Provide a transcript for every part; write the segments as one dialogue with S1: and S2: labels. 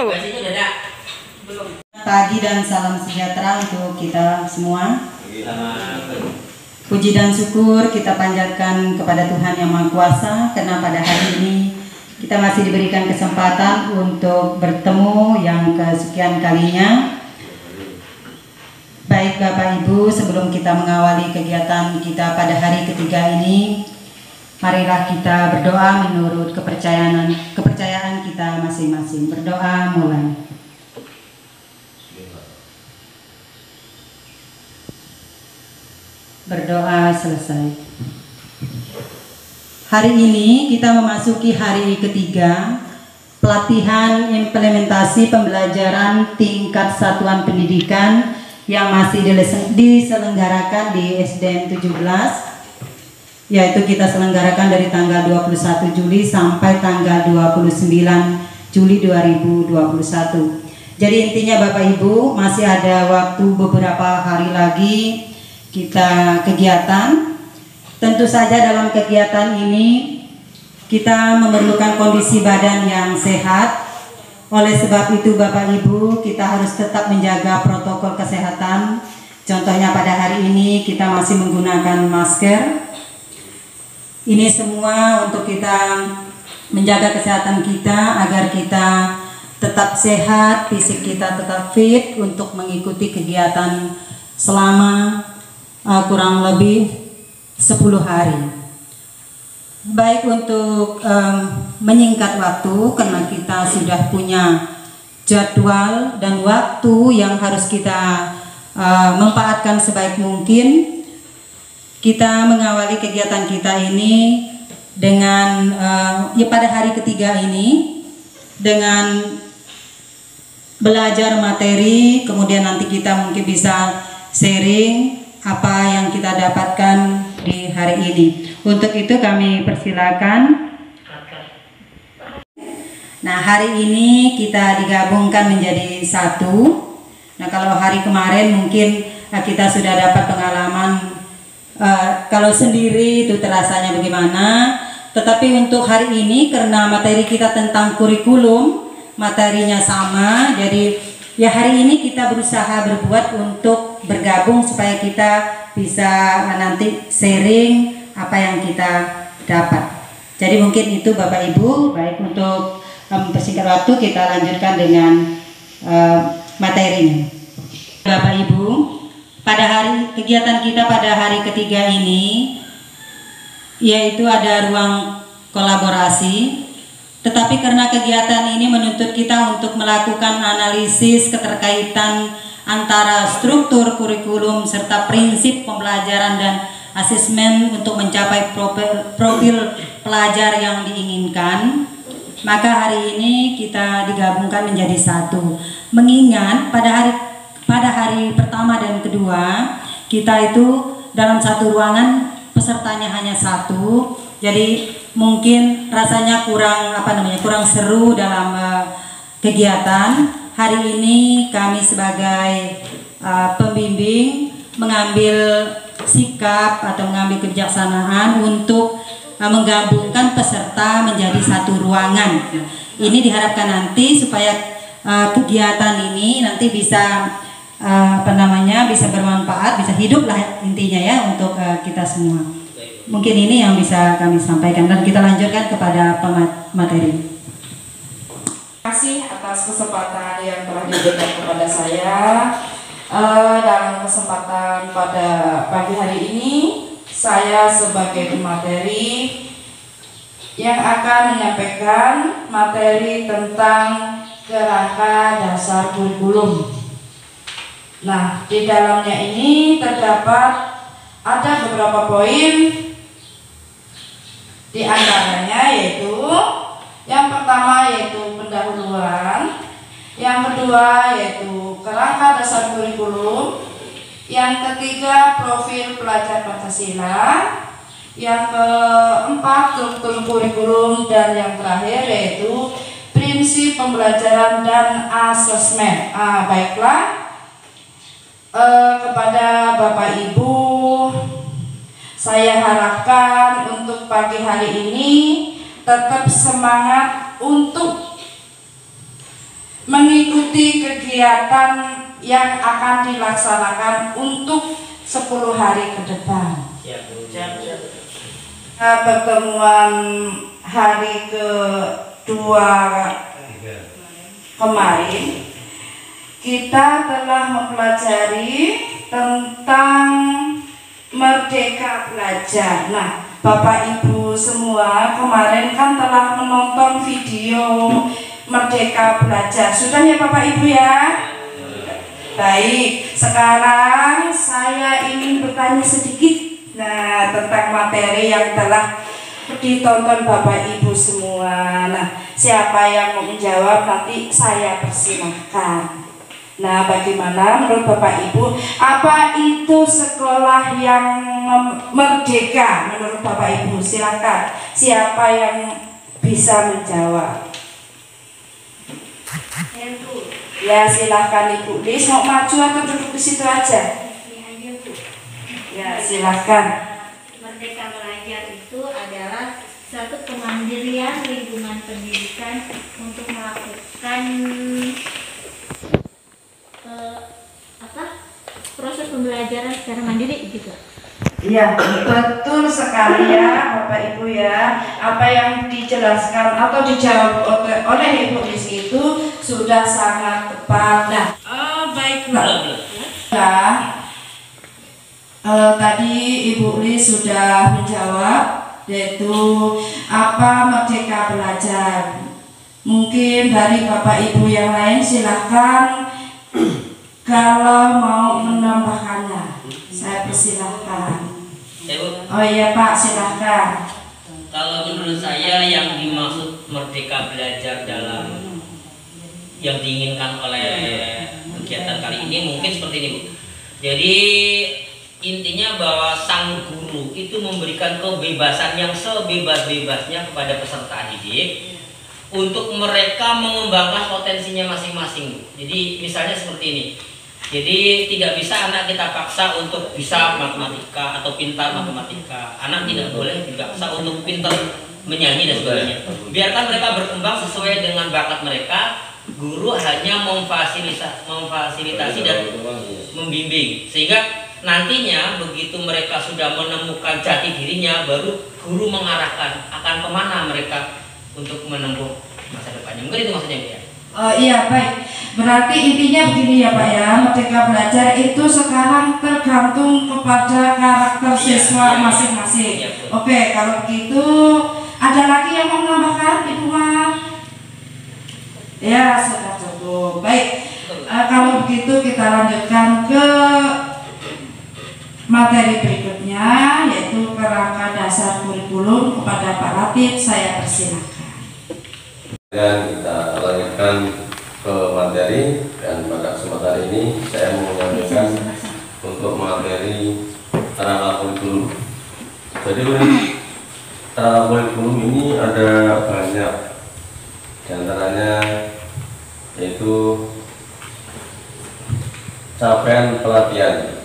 S1: Wow.
S2: Pagi dan salam sejahtera untuk kita semua. Puji dan syukur kita panjatkan kepada Tuhan Yang Maha Kuasa karena pada hari ini kita masih diberikan kesempatan untuk bertemu yang kesekian kalinya. Baik Bapak Ibu, sebelum kita mengawali kegiatan kita pada hari ketiga ini, marilah kita berdoa menurut kepercayaan kita masing-masing. Berdoa mulai. Berdoa selesai. Hari ini kita memasuki hari ketiga pelatihan implementasi pembelajaran tingkat satuan pendidikan yang masih diselenggarakan di SDN 17, yaitu kita selenggarakan dari tanggal 21 Juli sampai tanggal 29 Juli 2021. Jadi intinya Bapak Ibu, masih ada waktu beberapa hari lagi kita kegiatan. Tentu saja dalam kegiatan ini kita memerlukan kondisi badan yang sehat. Oleh sebab itu Bapak Ibu, kita harus tetap menjaga protokol kesehatan. Contohnya pada hari ini kita masih menggunakan masker. Ini semua untuk kita menjaga kesehatan kita agar kita tetap sehat, fisik kita tetap fit untuk mengikuti kegiatan selama kurang lebih 10 hari. Baik, untuk menyingkat waktu karena kita sudah punya jadwal dan waktu yang harus kita manfaatkan sebaik mungkin, kita mengawali kegiatan kita ini dengan pada hari ketiga ini dengan belajar materi, kemudian nanti kita mungkin bisa sharing apa yang kita dapatkan di hari ini. Untuk itu kami persilakan. Nah, hari ini kita digabungkan menjadi satu. Nah, kalau hari kemarin mungkin kita sudah dapat pengalaman kalau sendiri itu terasanya bagaimana. Tetapi untuk hari ini karena materi kita tentang kurikulum, materinya sama, jadi ya hari ini kita berusaha berbuat untuk bergabung supaya kita bisa nanti sharing apa yang kita dapat. Jadi mungkin itu Bapak Ibu. Baik, untuk mempersingkat waktu kita lanjutkan dengan materinya. Bapak Ibu, pada hari kegiatan kita pada hari ketiga ini yaitu ada ruang kolaborasi. Tetapi karena kegiatan ini menuntut kita untuk melakukan analisis keterkaitan antara struktur kurikulum serta prinsip pembelajaran dan asesmen untuk mencapai profil pelajar yang diinginkan, maka hari ini kita digabungkan menjadi satu. Mengingat pada hari pertama dan kedua kita itu dalam satu ruangan, pesertanya hanya satu, jadi mungkin rasanya kurang seru dalam kegiatan. Hari ini kami sebagai pembimbing mengambil sikap atau mengambil kebijaksanaan untuk menggabungkan peserta menjadi satu ruangan. Ini diharapkan nanti supaya kegiatan ini nanti bisa bisa bermanfaat, bisa hidup lah intinya ya untuk kita semua. Mungkin ini yang bisa kami sampaikan dan kita lanjutkan kepada pemateri.
S3: Terima kasih atas kesempatan yang telah diberikan kepada saya. Dalam kesempatan pada pagi hari ini, saya sebagai pemateri yang akan menyampaikan materi tentang kerangka dasar kurikulum. Nah, di dalamnya ini terdapat ada beberapa poin, di antaranya yaitu yang pertama yaitu pendahuluan, yang kedua yaitu kerangka dasar kurikulum, yang ketiga profil pelajar Pancasila, yang keempat struktur kurikulum, dan yang terakhir yaitu prinsip pembelajaran dan asesmen. Baiklah, kepada Bapak Ibu, saya harapkan untuk pagi hari ini tetap semangat untuk mengikuti kegiatan yang akan dilaksanakan untuk 10 hari ke depan. Pertemuan hari kedua kemarin kita telah mempelajari tentang Merdeka Belajar. Nah, Bapak Ibu semua kemarin kan telah menonton video Merdeka Belajar. Sudah ya Bapak Ibu ya? Baik, sekarang saya ingin bertanya sedikit tentang materi yang telah ditonton Bapak Ibu semua. Nah, siapa yang mau menjawab nanti saya persilahkan. Nah, bagaimana menurut Bapak Ibu, apa itu sekolah yang merdeka menurut Bapak Ibu? Silakan, siapa yang bisa menjawab? Ya, silakan Ibu Lis, mau maju atau duduk di situ aja? Ya, silakan.
S1: Merdeka Belajar itu adalah suatu kemandirian lingkungan pendidikan untuk melakukan proses pembelajaran secara mandiri gitu.
S3: Iya, betul sekali ya Bapak Ibu ya. Apa yang dijelaskan atau dijawab oleh Ibu Lis itu sudah sangat tepat. Nah, baiklah. Tadi Ibu Lis sudah menjawab, yaitu apa Merdeka Belajar. Mungkin dari Bapak Ibu yang lain silahkan kalau mau menambahkannya, saya persilahkan. Oh iya Pak, silahkan.
S4: Kalau menurut saya yang dimaksud Merdeka Belajar dalam yang diinginkan oleh kegiatan kali ini mungkin seperti ini, Bu. Jadi intinya bahwa sang guru itu memberikan kebebasan yang sebebas-bebasnya kepada peserta didik untuk mereka mengembangkan potensinya masing-masing. Jadi misalnya seperti ini. Jadi tidak bisa anak kita paksa untuk bisa matematika atau pintar matematika. Anak tidak boleh dipaksa untuk pintar menyanyi dan sebagainya. Biarkan mereka berkembang sesuai dengan bakat mereka. Guru hanya memfasilitasi dan membimbing, sehingga nantinya begitu mereka sudah menemukan jati dirinya, baru guru mengarahkan akan kemana mereka untuk menempuh masa depannya. Mungkin itu maksudnya, Bu ya.
S3: Oh iya, baik. Berarti intinya begini ya Pak ya, Merdeka Belajar itu sekarang tergantung kepada karakter siswa masing-masing. Oke, kalau begitu ada lagi yang mau menambahkan Ibu Ma? Ya, sudah cukup. Baik, kalau begitu kita lanjutkan ke materi berikutnya, yaitu kerangka dasar kurikulum. Kepada Pak Latif saya persilakan.
S5: Dan kita lanjutkan ke materi, dan pada kesempatan ini saya mau menyampaikan untuk materi kerangka kurikulum. Jadi kerangka kurikulum ini ada banyak, diantaranya yaitu capaian pelatihan.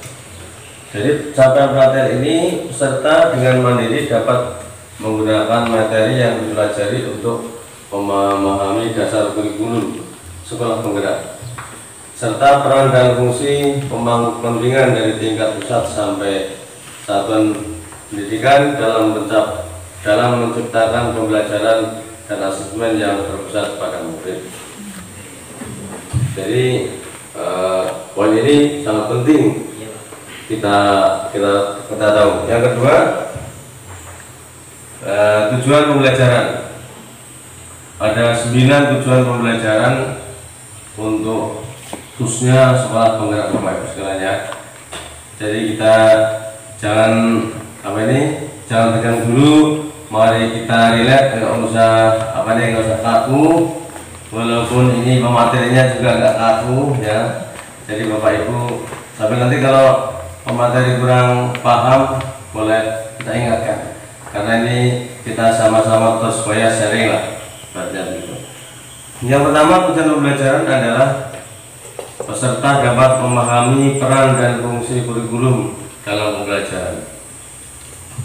S5: Jadi capaian pelatihan ini peserta dengan mandiri dapat menggunakan materi yang dipelajari untuk memahami dasar kurikulum sekolah penggerak, serta peran dan fungsi pemangku kepentingan dari tingkat pusat sampai satuan pendidikan dalam menciptakan pembelajaran dan asesmen yang berpusat pada murid. Jadi poin ini sangat penting kita tahu. Yang kedua, tujuan pembelajaran. Ada 9 tujuan pembelajaran untuk khususnya sekolah penggerak Bapak Ibu sekalian. Jadi kita jangan tegang dulu, mari kita relax, nggak usah kaku, walaupun ini pematerinya juga nggak kaku ya. Jadi Bapak Ibu, tapi nanti kalau pemateri kurang paham boleh kita ingatkan, karena ini kita sama-sama terus supaya sharing lah. Yang pertama, tujuan pembelajaran adalah peserta dapat memahami peran dan fungsi kurikulum dalam pembelajaran.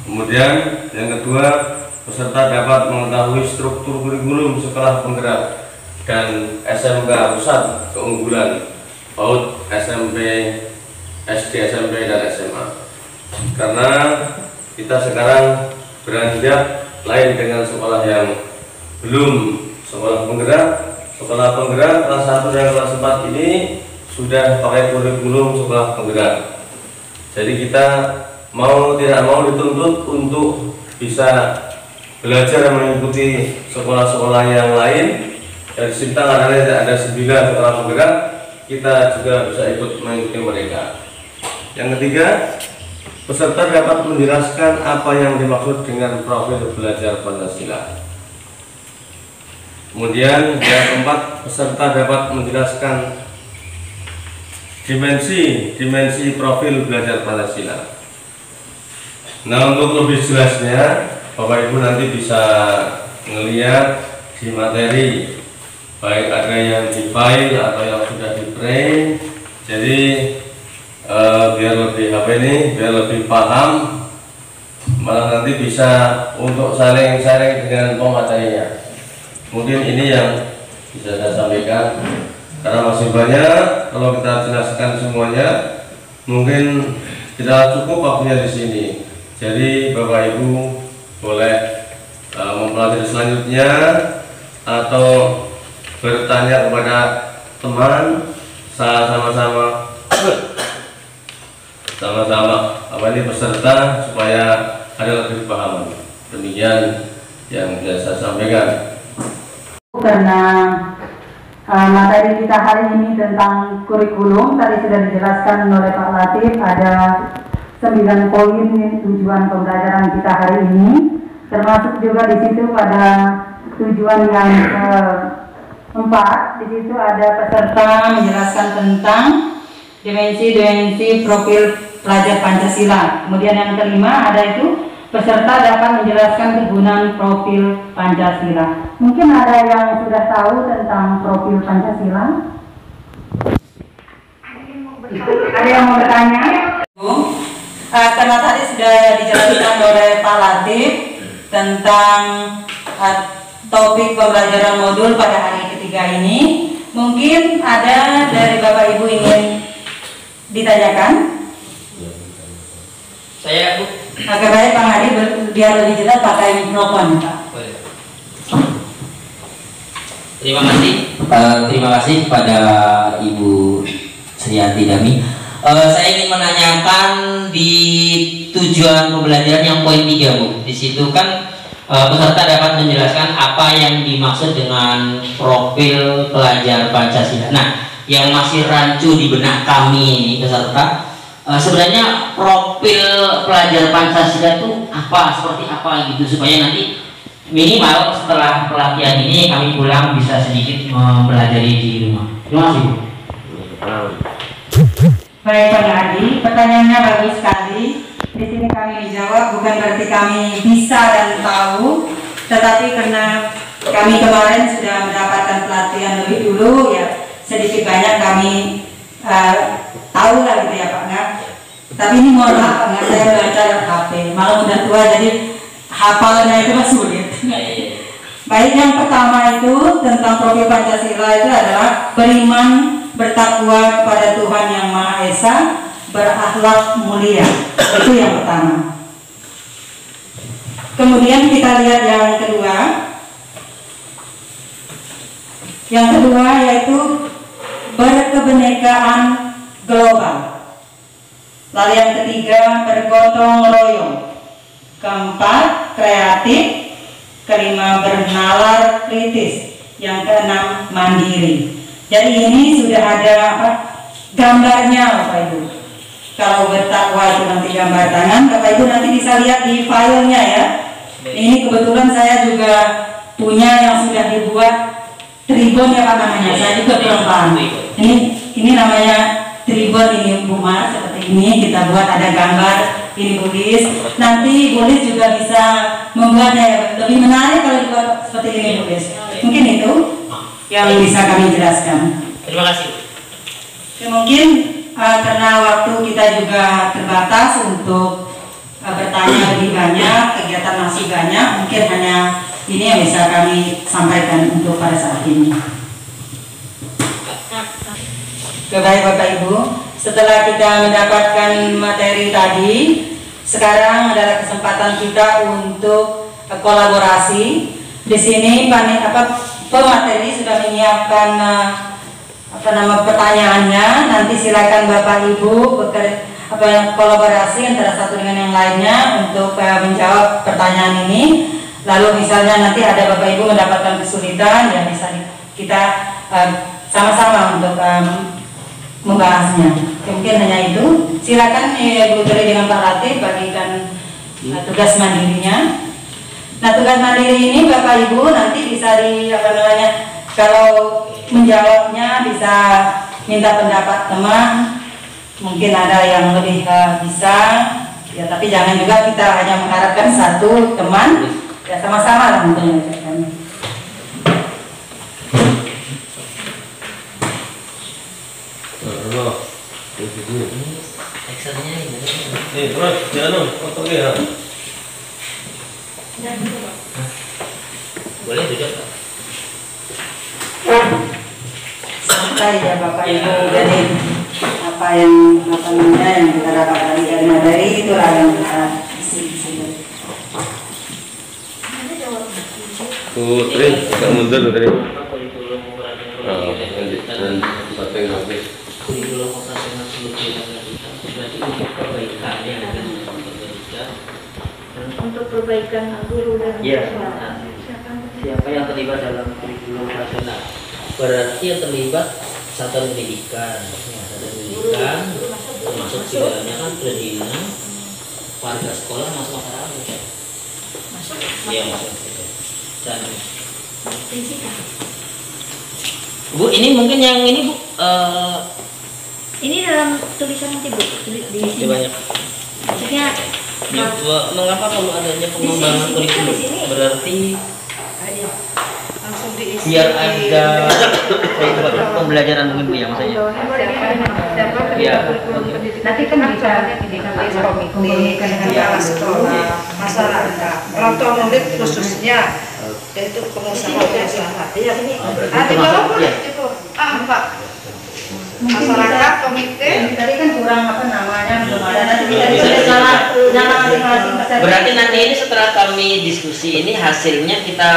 S5: Kemudian yang kedua, peserta dapat mengetahui struktur kurikulum sekolah penggerak dan SMK Pusat Keunggulan PAUD, SMP, SD, SMP, dan SMA. Karena kita sekarang beranjak lain dengan sekolah yang belum sekolah penggerak. Sekolah penggerak kelas 1 dan kelas 4 ini sudah pakai kurikulum sekolah penggerak. Jadi kita mau tidak mau dituntut untuk bisa belajar mengikuti sekolah-sekolah yang lain. Dari Sintang ada 9 sekolah penggerak, kita juga bisa ikut mengikuti mereka. Yang ketiga, peserta dapat menjelaskan apa yang dimaksud dengan profil belajar Pancasila. Kemudian yang keempat, peserta dapat menjelaskan dimensi profil belajar Pancasila. Nah, untuk lebih jelasnya Bapak Ibu nanti bisa melihat di materi, baik ada yang di file atau yang sudah di print. Jadi biar lebih biar lebih paham, malah nanti bisa untuk saling sharing dengan pematerinya. Mungkin ini yang bisa saya sampaikan, karena masih banyak. Kalau kita jelaskan semuanya, mungkin kita cukup waktunya di sini. Jadi Bapak Ibu boleh mempelajari selanjutnya atau bertanya kepada teman, sama-sama peserta supaya ada lebih paham. Demikian yang bisa saya sampaikan.
S2: Karena materi kita hari ini tentang kurikulum tadi sudah dijelaskan oleh Pak Latif, ada 9 poin tujuan pembelajaran kita hari ini, termasuk juga di situ ada tujuan yang keempat. Di situ ada peserta menjelaskan tentang dimensi profil pelajar Pancasila. Kemudian yang kelima ada itu peserta dapat menjelaskan kegunaan profil Pancasila. Mungkin ada yang sudah tahu tentang profil Pancasila? Ada yang mau bertanya? Karena tadi sudah dijelaskan oleh Pak Latif tentang topik pembelajaran modul pada hari ketiga ini, mungkin ada dari Bapak Ibu ingin ditanyakan?
S4: Saya, Bu.
S2: Agak baik Pak Hadi biar lebih jelas pakai mikrofon, Pak.
S4: Terima kasih kepada Ibu Sriyanti Dami. Saya ingin menanyakan di tujuan pembelajaran yang poin 3, Bu. Di situ kan peserta dapat menjelaskan apa yang dimaksud dengan profil pelajar Pancasila. Nah, yang masih rancu di benak kami ini peserta, sebenarnya profil pelajar Pancasila itu apa, seperti apa gitu, supaya nanti minimal setelah pelatihan ini kami pulang bisa sedikit mempelajari di rumah. Terima kasih, Bu.
S2: Baik Pak Hadi, pertanyaannya bagus sekali. Di sini kami menjawab bukan berarti kami bisa dan tahu, tetapi karena kami kemarin sudah mendapatkan pelatihan lebih dulu, ya sedikit banyak kami tahu lah gitu ya Pak Ngat. Tapi ini mohon maaf Pak Ngat, saya belajar HP, malah udah tua jadi hafalnya itu masih sulit. Baik, yang pertama itu tentang profil Pancasila itu adalah beriman, bertakwa kepada Tuhan Yang Maha Esa, berakhlak mulia. Itu yang pertama. Kemudian kita lihat yang kedua. Yang kedua yaitu berkebenekaan global. Lalu yang ketiga bergotong royong. Keempat kreatif. Kelima bernalar kritis. Yang keenam mandiri. Jadi ini sudah ada gambarnya Bapak Ibu. Kalau bertakwa itu nanti gambar tangan, Bapak Ibu nanti bisa lihat di filenya ya. Ini kebetulan saya juga punya yang sudah dibuat tribun ya Pak namanya. Saya juga belum paham. Ini namanya tribun, ini Bu Mar seperti ini kita buat, ada gambar, ini tulis. Nanti tulis juga bisa membuatnya lebih menarik kalau dibuat seperti ini tulis. Mungkin itu yang bisa kami jelaskan.
S4: Terima kasih.
S2: Ya, mungkin karena waktu kita juga terbatas untuk bertanya lebih banyak, kegiatan masih banyak, mungkin hanya ini yang bisa kami sampaikan untuk pada saat ini. Baik Bapak Ibu, setelah kita mendapatkan materi tadi, sekarang adalah kesempatan kita untuk kolaborasi. Di sini pemateri sudah menyiapkan pertanyaannya. Nanti silakan Bapak Ibu kolaborasi antara satu dengan yang lainnya untuk menjawab pertanyaan ini. Lalu misalnya nanti ada Bapak Ibu mendapatkan kesulitan, ya bisa kita sama-sama untuk membahasnya. Mungkin hanya itu. Silakan Ibu Tri dengan Pak Latif bagikan tugas mandirinya. Nah, tugas mandiri ini Bapak Ibu nanti bisa kalau menjawabnya bisa minta pendapat teman. Mungkin ada yang lebih bisa, ya, tapi jangan juga kita hanya mengharapkan satu teman. Ya, sama-sama lah untuk mengerjakannya.
S4: Excel-nya ini.
S5: Terus jangan potongnya.
S4: Boleh duduk, Pak.
S2: Santai ya Bapak Ibu. Jadi apa yang kita dapatkan dari materi itulah yang kita isi di sini.
S5: Tri, agak mundur Tri.
S4: Kurikulum operasional seluruh berarti untuk perbaikannya
S1: Untuk perbaikan guru dan
S4: ya, siapa yang terlibat dalam kurikulum operasional? Berarti yang terlibat satuan pendidikan, termasuk di dalamnya kan perizinan, warga sekolah masuk masyarakat. Iya masuk. Dan Bu, ini mungkin yang ini Bu,
S1: ini dalam tulisan nanti Bu, di sini.
S4: banyak.
S1: Maksudnya
S4: Ya, mengapa perlu adanya pengembangan kurikulum? Berarti biar ada pembelajaran mungkin Bu ya maksudnya. Ya.
S3: Nanti kan bisa ditulis komite, kepala sekolah, masyarakat, orang tua murid khususnya, yaitu pengusaha-pengusaha. Iya, di bawah boleh itu. Pak. Masyarakat, komite.
S2: Tadi kan kurang namanya belum ada. Nanti kita nama masing-masing.
S4: Berarti nanti ini setelah kami diskusi ini hasilnya kita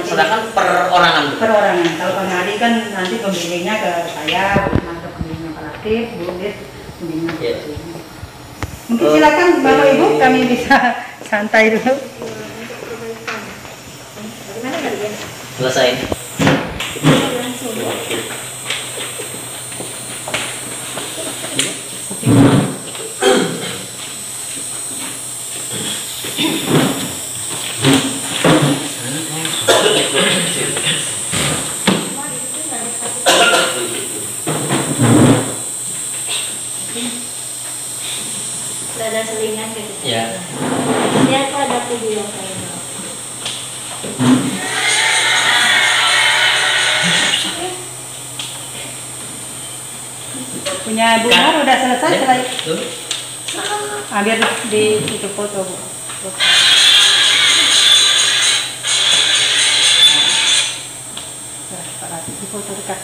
S4: serahkan perorangan.
S2: Perorangan. Kalau Pak Nadi kan nanti pembimbingnya ke saya, ke pembimbingnya Pak Latif, Bu Lis, pembimbingnya. Mungkin silakan Bapak Ibu, kami bisa santai dulu.
S4: Selesai.
S1: ada selingan gitu.
S4: Ya.
S1: Dia tuh ada video kayaknya.
S2: Punya Bu Mar udah selesai biar di itu foto Bu. Di foto dekat.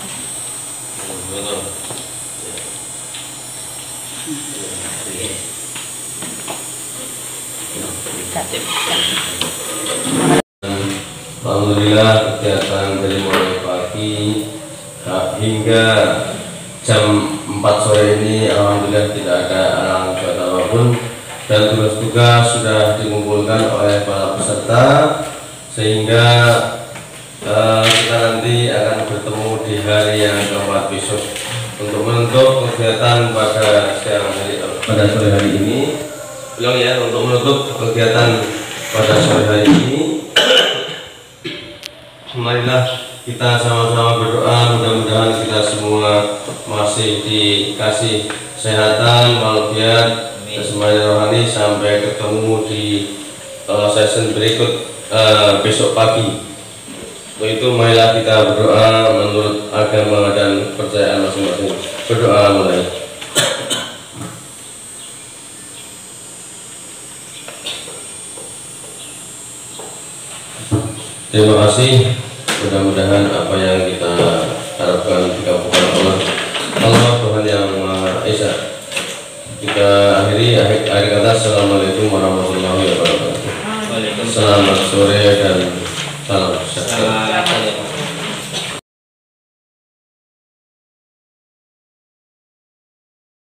S5: Alhamdulillah kegiatan dari mulai pagi hingga jam 4 sore ini alhamdulillah tidak ada halangan cuaca apapun dan tugas-tugas sudah dikumpulkan oleh para peserta sehingga kita nanti akan bertemu di hari yang keempat besok untuk menutup kegiatan pada sore hari ini. Ulang ya, untuk menutup kegiatan pada sore hari ini. Marilah kita sama-sama berdoa, mudah-mudahan kita semua masih dikasih kesehatan, walafiat, kesehatan rohani sampai ketemu di session berikut besok pagi. Untuk itu marilah kita berdoa menurut agama dan kepercayaan masing-masing. Berdoa mulai. Terima kasih. Mudah-mudahan apa yang kita harapkan dikabulkan oleh Allah Kita akhiri akhir kata assalamualaikum warahmatullahi wabarakatuh.
S4: Waalaikumsalam.
S5: Selamat sore dan salam sejahtera.